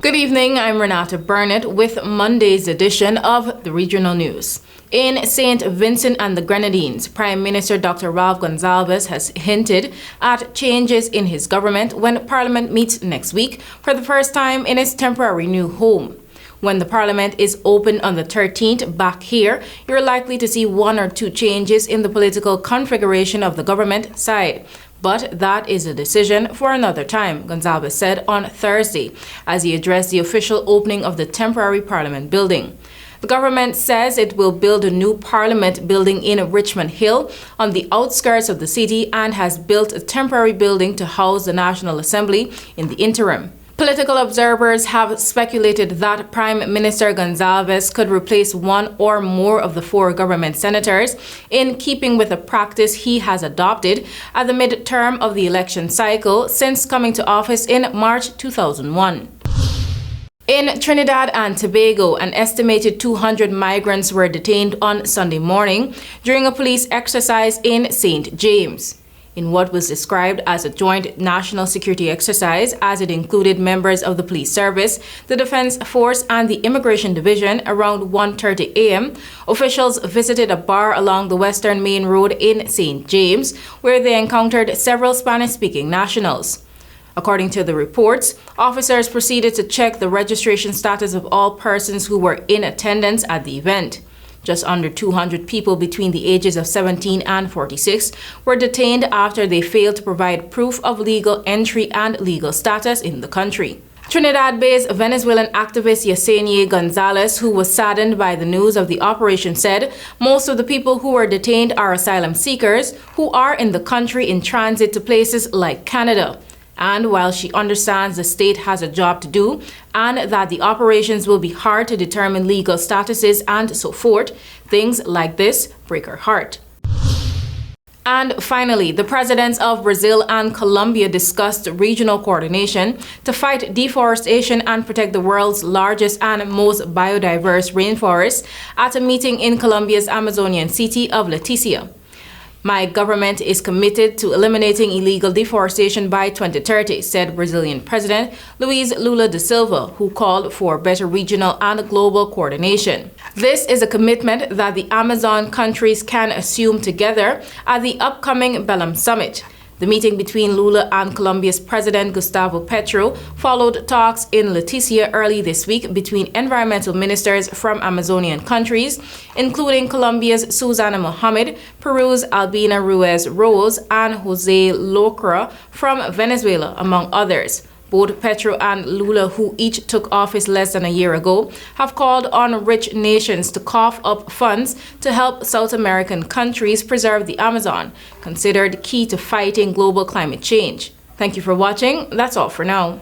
Good evening, I'm Renata Burnett with Monday's edition of the Regional News. In St. Vincent and the Grenadines, Prime Minister Dr. Ralph Gonsalves has hinted at changes in his government when Parliament meets next week for the first time in its temporary new home. When the Parliament is open on the 13th back here, you're likely to see one or two changes in the political configuration of the government side. But that is a decision for another time, Gonsalves said on Thursday as he addressed the official opening of the temporary Parliament building. The government says it will build a new Parliament building in Richmond Hill on the outskirts of the city and has built a temporary building to house the National Assembly in the interim. Political observers have speculated that Prime Minister Gonsalves could replace one or more of the four government senators, in keeping with a practice he has adopted at the mid-term of the election cycle since coming to office in March 2001. In Trinidad and Tobago, an estimated 200 migrants were detained on Sunday morning during a police exercise in St. James. In what was described as a joint national security exercise, as it included members of the police service, the defense force, and the immigration division, around 1:30 a.m., officials visited a bar along the Western Main Road in St. James, where they encountered several Spanish-speaking nationals. According to the reports, officers proceeded to check the registration status of all persons who were in attendance at the event. Just under 200 people between the ages of 17 and 46 were detained after they failed to provide proof of legal entry and legal status in the country. Trinidad-based Venezuelan activist Yesenia Gonzalez, who was saddened by the news of the operation, said most of the people who were detained are asylum seekers who are in the country in transit to places like Canada. And while she understands the state has a job to do and that the operations will be hard to determine legal statuses and so forth, things like this break her heart. And finally, the presidents of Brazil and Colombia discussed regional coordination to fight deforestation and protect the world's largest and most biodiverse rainforest at a meeting in Colombia's Amazonian city of Leticia. My government is committed to eliminating illegal deforestation by 2030, said Brazilian President Luiz Lula da Silva, who called for better regional and global coordination. This is a commitment that the Amazon countries can assume together at the upcoming Belém Summit. The meeting between Lula and Colombia's President Gustavo Petro followed talks in Leticia early this week between environmental ministers from Amazonian countries, including Colombia's Susana Mohammed, Peru's Albina Ruiz Rose, and Jose Locra from Venezuela, among others. Both Petro and Lula, who each took office less than a year ago, have called on rich nations to cough up funds to help South American countries preserve the Amazon, considered key to fighting global climate change. Thank you for watching. That's all for now.